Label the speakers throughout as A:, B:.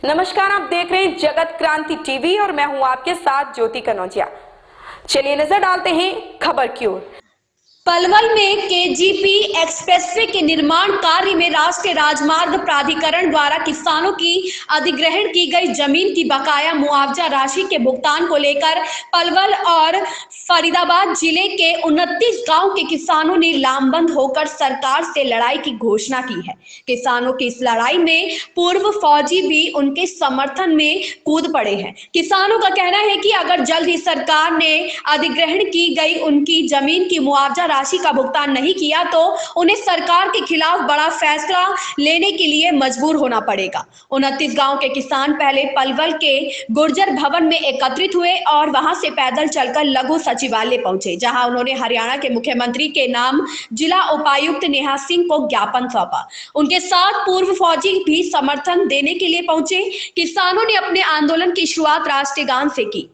A: नमस्कार, आप देख रहे हैं जगत क्रांति टीवी और मैं हूं आपके साथ ज्योति कनौजिया। चलिए नजर डालते हैं खबर की ओर।
B: पलवल में केजीपी एक्सप्रेसवे के निर्माण कार्य में राष्ट्रीय राजमार्ग प्राधिकरण द्वारा किसानों की अधिग्रहण की गई जमीन की बकाया मुआवजा राशि के भुगतान को लेकर पलवल और फरीदाबाद जिले के 29 गांव के किसानों ने लामबंद होकर सरकार से लड़ाई की घोषणा की है। किसानों की इस लड़ाई में पूर्व फौजी भी उनके समर्थन में कूद पड़े हैं। किसानों का कहना है कि अगर जल्द ही सरकार ने अधिग्रहण की गई उनकी जमीन की मुआवजा राशि का भुगतान नहीं किया तो उन्हें सरकार के खिलाफ बड़ा फैसला लेने के लिए मजबूर होना पड़ेगा। 29 गांव के किसान पहले पलवल के गुर्जर भवन में एकत्रित हुए और वहां से पैदल चलकर लघु सचिवालय पहुंचे, जहां उन्होंने हरियाणा के मुख्यमंत्री के नाम जिला उपायुक्त नेहा सिंह को ज्ञापन सौंपा। उनके साथ पूर्व फौजी भी समर्थन देने के लिए पहुंचे। किसानों ने अपने आंदोलन की शुरुआत राष्ट्रीय गान से की।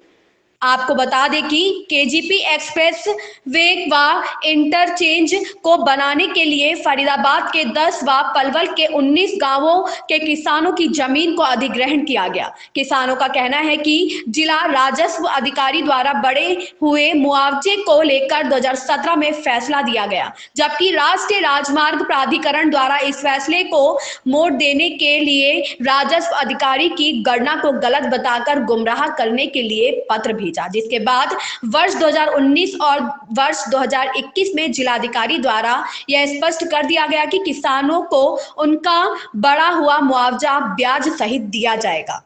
B: आपको बता दें कि केजीपी एक्सप्रेस वे व इंटरचेंज को बनाने के लिए फरीदाबाद के 10 व पलवल के 19 गांवों के किसानों की जमीन को अधिग्रहण किया गया। किसानों का कहना है कि जिला राजस्व अधिकारी द्वारा बढ़े हुए मुआवजे को लेकर 2017 में फैसला दिया गया, जबकि राष्ट्रीय राजमार्ग प्राधिकरण द्वारा इस फैसले को मोड़ देने के लिए राजस्व अधिकारी की गणना को गलत बताकर गुमराह करने के लिए पत्र भेजा, जिसके बाद वर्ष 2019 और वर्ष 2021 में जिलाधिकारी द्वारा यह स्पष्ट कर दिया गया कि किसानों को उनका बढ़ा हुआ मुआवजा ब्याज सहित दिया जाएगा।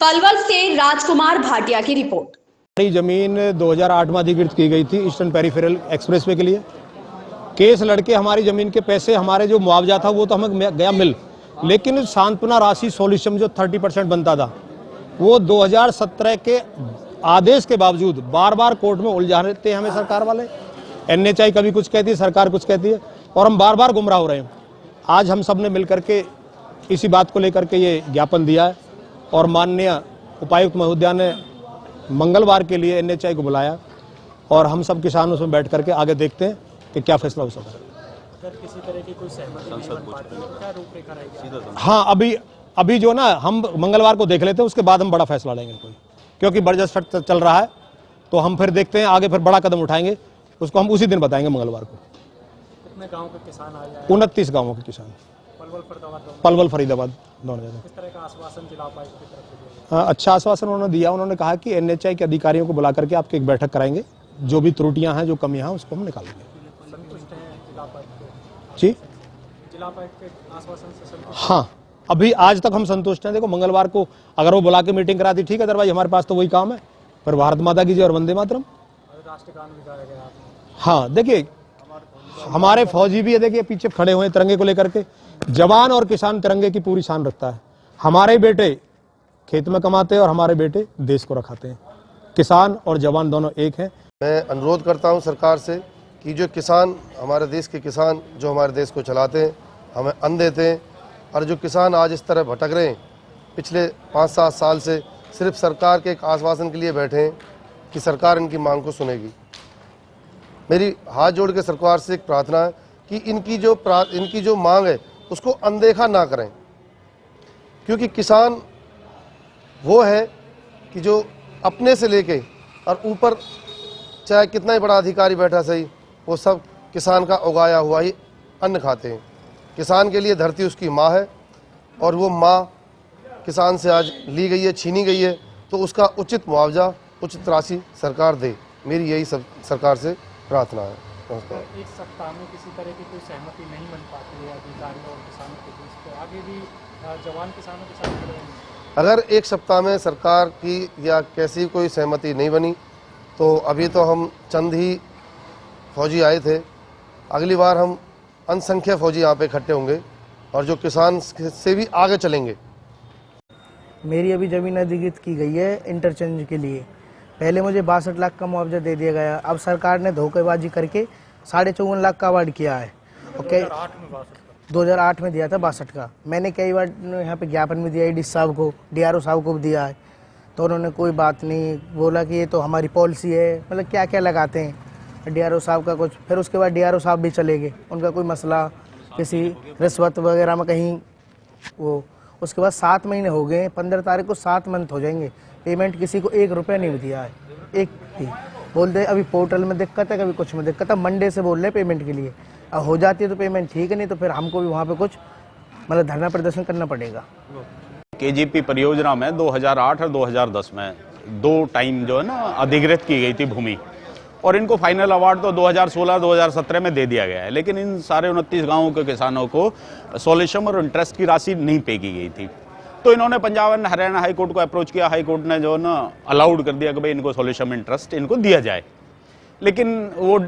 B: पलवल से राजकुमार भाटिया की रिपोर्ट।
C: हमारी जमीन 2008 में अधिकृत की गई थी ईस्टर्न पेरिफेरल एक्सप्रेसवे के लिए। केस लड़के हमारी जमीन के पैसे, हमारे जो मुआवजा था वो तो हमें गया मिल, लेकिन सांत्वना राशि सोल्यूशन जो 30% बनता था वो 2017 के आदेश के बावजूद बार बार कोर्ट में उलझाते हैं हमें सरकार वाले। एनएचआई कभी कुछ कहती है, सरकार कुछ कहती है और हम बार बार गुमराह हो रहे हैं। आज हम सब ने मिलकर के इसी बात को लेकर के ये ज्ञापन दिया है और माननीय उपायुक्त महोदया ने मंगलवार के लिए एनएचआई को बुलाया और हम सब किसानों से बैठ करके आगे देखते हैं कि क्या फैसला हो सकता है।
D: अगर किसी तरह की कोई सहमति नहीं बन पाती है, क्या रूपरेखा रहेगी?
C: हाँ, अभी जो ना हम मंगलवार को देख लेते हैं, उसके बाद हम बड़ा फैसला लेंगे कोई, क्योंकि बरजस्ट चल रहा है तो हम फिर देखते हैं आगे, फिर बड़ा कदम उठाएंगे, उसको हम उसी दिन बताएंगे मंगलवार को।
D: कितने गांव के किसान आए हैं?
C: 29 गांवों के किसान, पलवल फरीदाबाद दोनों जगह।
D: किस तरह का आश्वासन जिला उपायुक्त की तरफ से दिया?
C: हाँ, अच्छा आश्वासन उन्होंने दिया। उन्होंने कहा कि एनएचआई के अधिकारियों को बुला करके आपकी एक बैठक कराएंगे, जो भी त्रुटियां हैं, जो कमियां हैं, उसको हम निकालेंगे।
D: संतुष्ट हैं जिला उपायुक्त
C: जी,
D: जिला उपायुक्त के आश्वासन से संतुष्ट?
C: हाँ, अभी आज तक हम संतुष्ट हैं। देखो, मंगलवार को अगर वो बुला के मीटिंग कराती ठीक है, अदरवाइज हमारे पास तो वही काम है, पर भारत माता की जय और वंदे मातरम।
D: राष्ट्रीय गान भी गाया गया आपने?
C: हाँ, देखिए हमारे फौजी भी है, देखिए पीछे खड़े हुए तिरंगे को लेकर के। जवान और किसान तिरंगे की पूरी शान रखता है। हमारे बेटे खेत में कमाते हैं और हमारे बेटे देश को रखाते हैं। किसान और जवान दोनों एक हैं।
E: मैं अनुरोध करता हूं सरकार से कि जो किसान, हमारे देश के किसान जो हमारे देश को चलाते हैं, हमें अन्न देते हैं, और जो किसान आज इस तरह भटक रहे हैं, पिछले 5-7 साल से सिर्फ सरकार के एक आश्वासन के लिए बैठे हैं कि सरकार इनकी मांग को सुनेगी। मेरी हाथ जोड़ के सरकार से एक प्रार्थना है कि इनकी जो मांग है उसको अनदेखा ना करें, क्योंकि किसान वो है कि जो अपने से लेके और ऊपर चाहे कितना ही बड़ा अधिकारी बैठा सही, वो सब किसान का उगाया हुआ ही अन्न खाते हैं। किसान के लिए धरती उसकी माँ है और वो माँ किसान से आज ली गई है, छीनी गई है, तो उसका उचित मुआवजा, उचित राशि सरकार दे। मेरी यही सब सरकार से प्रार्थना है।
D: एक सप्ताह में किसी तरह की कोई सहमति नहीं बन पाती है अधिकारियों और किसानों के बीच, तो आगे भी जवान किसानों के साथ खड़े रहेंगे?
E: अगर एक सप्ताह में सरकार की या कैसी कोई सहमति नहीं बनी तो अभी तो हम चंद ही फौजी आए थे, अगली बार हम असंख्य फौजी यहाँ पे इकट्ठे होंगे और जो किसान से भी आगे चलेंगे।
F: मेरी अभी ज़मीन अधिकृत की गई है इंटरचेंज के लिए। पहले मुझे 62 लाख का मुआवजा दे दिया गया, अब सरकार ने धोखेबाजी करके 54.5 लाख का अवार्ड किया है। ओके, 2008 में दिया था 62 का। मैंने कई बार यहाँ पे ज्ञापन भी दिया है, डीसी साहब को, डीआरओ साहब को भी दिया है, तो उन्होंने कोई बात नहीं बोला कि ये तो हमारी पॉलिसी है। मतलब क्या क्या लगाते हैं डीआरओ साहब का कुछ, फिर उसके बाद डीआरओ साहब भी चले गए। उनका कोई मसला किसी रिश्वत वगैरह में कहीं वो उसके बाद 7 महीने हो गए, 15 तारीख को 7 मंथ हो जाएंगे, पेमेंट किसी को 1 रुपया नहीं दिया है, एक भी। बोलते अभी पोर्टल में दिक्कत है, कभी कुछ में दिक्कत है, मंडे से बोल रहे पेमेंट के लिए। अब हो जाती है तो पेमेंट ठीक है, नहीं तो फिर हमको भी वहाँ पे कुछ मतलब धरना प्रदर्शन करना पड़ेगा।
G: केजीपी परियोजना में 2008 और 2010 में 2 टाइम जो है ना अधिग्रहित की गई थी भूमि, और इनको फाइनल अवार्ड तो 2016-2017 में दे दिया गया है, लेकिन इन सारे 29 गांवों के किसानों को सोल्यूशन और इंटरेस्ट की राशि नहीं पे की गई थी। तो इन्होंने Punjab and Haryana high court को अप्रोच किया, हाई कोर्ट ने जो है ना अलाउड कर दिया कि भाई इनको सोल्यूशन इंटरेस्ट इनको दिया जाए। लेकिन वो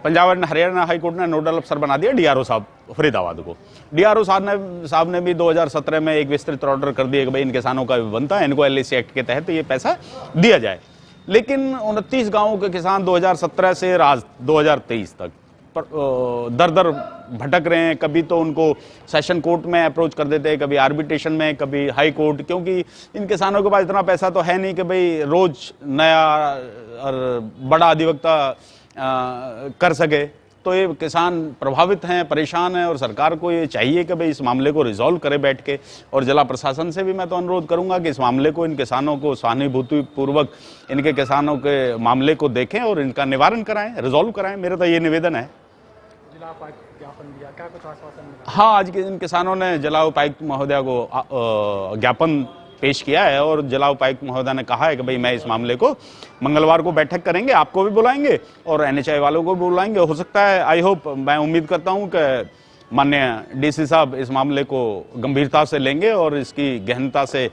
G: Punjab and Haryana high court ने नोडल अफसर बना दिया डीआरओ साहब फरीदाबाद को। डीआरओ साहब ने भी 2017 में एक विस्तृत ऑर्डर कर दिया कि भाई इन किसानों का भी बनता है, इनको एलआईसी एक्ट के तहत ये पैसा दिया जाए। लेकिन 29 गांवों के किसान 2017 से 2023 तक दर दर भटक रहे हैं। कभी तो उनको सेशन कोर्ट में अप्रोच कर देते हैं, कभी आर्बिट्रेशन में, कभी हाई कोर्ट, क्योंकि इन किसानों के पास इतना पैसा तो है नहीं कि भाई रोज नया और बड़ा अधिवक्ता कर सके। तो ये किसान प्रभावित हैं, परेशान हैं, और सरकार को ये चाहिए कि भाई इस मामले को रिजॉल्व करे बैठ के। और जिला प्रशासन से भी मैं तो अनुरोध करूंगा कि इस मामले को, इन किसानों को सहानुभूति पूर्वक इनके किसानों के मामले को देखें और इनका निवारण कराएं, रिजॉल्व कराएं। मेरा तो ये निवेदन है।
D: जिला उपायुक्त ज्ञापन दिया, क्या कुछ आश्वासन मिला?
G: हाँ, आज के इन किसानों ने जिला उपायुक्त महोदया को ज्ञापन पेश किया है, और जिला उपायुक्त महोदया ने कहा है कि भाई मैं इस मामले को मंगलवार को बैठक करेंगे, आपको भी बुलाएंगे और एनएचआई वालों को भी बुलाएंगे। हो सकता है, आई होप, मैं उम्मीद करता हूं कि माननीय डीसी साहब इस मामले को गंभीरता से लेंगे और इसकी गहनता से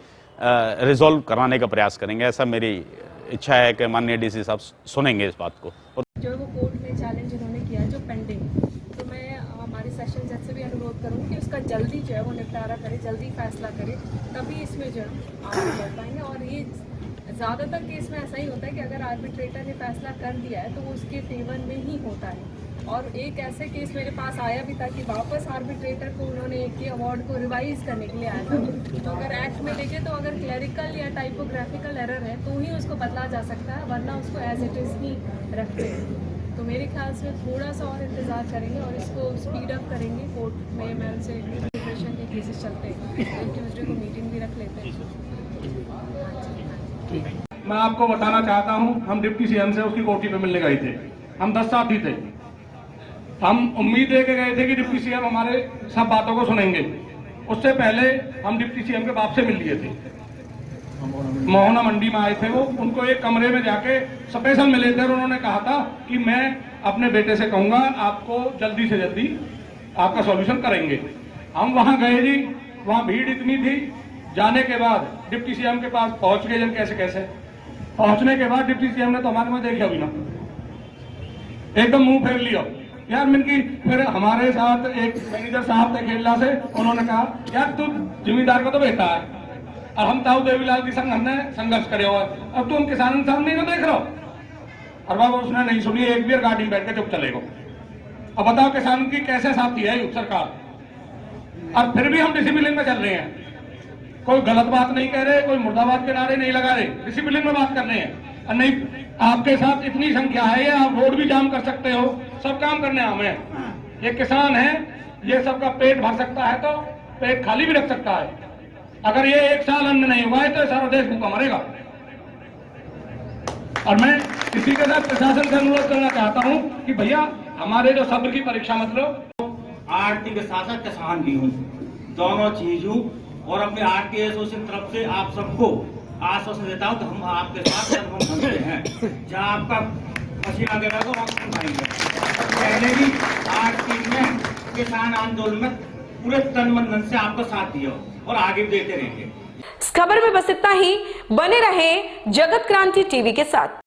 G: रिजॉल्व कराने का प्रयास करेंगे। ऐसा मेरी इच्छा है कि माननीय डीसी साहब सुनेंगे इस बात को।
H: जो है वो कोर्ट में चैलेंज इन्होंने किया है जो पेंडिंग, तो मैं हमारे सेशन जज से भी अनुरोध करूँगी कि उसका जल्दी जो है वो निपटारा करे, जल्दी फैसला करे, तभी इसमें जो है आगे बढ़ पाएंगे। और ये ज़्यादातर केस में ऐसा ही होता है कि अगर आर्बिट्रेटर ने फैसला कर दिया है तो वो उसके फेवर में ही होता है। और एक ऐसे केस मेरे पास आया भी था कि वापस आर्बिट्रेटर को उन्होंने एक ही अवार्ड को रिवाइज करने के लिए आया था। तो अगर एक्ट में देखें तो अगर क्लरिकल या टाइपोग्राफिकल एरर है तो ही उसको बदला जा सकता है, वरना उसको एज इट इज़ ही रखते हैं। तो मेरे ख्याल से थोड़ा सा और इंतज़ार करेंगे और इसको स्पीड अप करेंगे। कोर्ट में मैं उनसे डिप्रेशन के केसेस चलते हैं, ट्यूजडे को मीटिंग भी रख लेते हैं।
I: मैं आपको बताना चाहता हूं, हम डिप्टी सीएम से उसकी कोठी पे मिलने गए थे। हम 10 साथी थे। हम उम्मीद लेके गए थे कि डिप्टी सीएम हमारे सब बातों को सुनेंगे। उससे पहले हम डिप्टी सीएम के बाप से मिल लिए थे, मोहना मंडी में आए थे वो। उनको एक कमरे में जाके स्पेशल मिले थे और उन्होंने कहा था कि मैं अपने बेटे से कहूंगा आपको जल्दी से जल्दी आपका सॉल्यूशन करेंगे। हम वहां गए जी, वहां भीड़ इतनी थी। जाने के बाद डिप्टी सीएम के पास पहुंच गए जन कैसे कैसे। पहुंचने के बाद डिप्टी सीएम ने तो हमारे में देखा भी ना, एकदम मुंह फेर लिया यार मिनकी। फिर हमारे साथ एक मैनेजर साहब थे खेलना से, उन्होंने कहा यार तू जिम्मेदार को तो बेटा है और हम ताऊ देवीलाल की संग हमने संघर्ष करे हुआ, अब तुम किसानों के सामने देख रहे हो। और बाबा उसने नहीं सुनी, एक भी गाड़ी में बैठ के चुप चलेगा। अब बताओ किसानों की कैसे साथी है युग सरकार, और फिर भी हम डिसिप्लिन में चल रहे हैं। कोई गलत बात नहीं कह रहे, कोई मुर्दाबाद के नारे नहीं लगा रहे, डिसिप्लिन में बात कर रहे हैं। और नहीं, आपके साथ इतनी संख्या है, ये आप रोड भी जाम कर सकते हो, सब काम करने हमें। ये किसान है, ये सबका पेट भर सकता है तो पेट खाली भी रख सकता है। अगर ये 1 साल अन्न नहीं हुआ है तो सारा देश भूखा मरेगा। और मैं इसी के साथ प्रशासन से अनुरोध करना चाहता हूं कि भैया हमारे जो सब्र की परीक्षा मत लो।
J: आरती के साथ साथ किसान भी हूँ, दोनों चीज हूँ। और अपने आरती एसोसिएशन तरफ से आप सबको आश्वासन देता हूँ कि हम आपके साथ हम बनते हैं। जहाँ आपका पसीना गिरा तो हम सुनाएंगे। पहले भी आरती में किसान आंदोलन में पूरे तन मन धन से आपका साथ दिया और आगे भी देते रहेंगे।
A: इस खबर में बस इतना ही। बने रहे जगत क्रांति टीवी के साथ।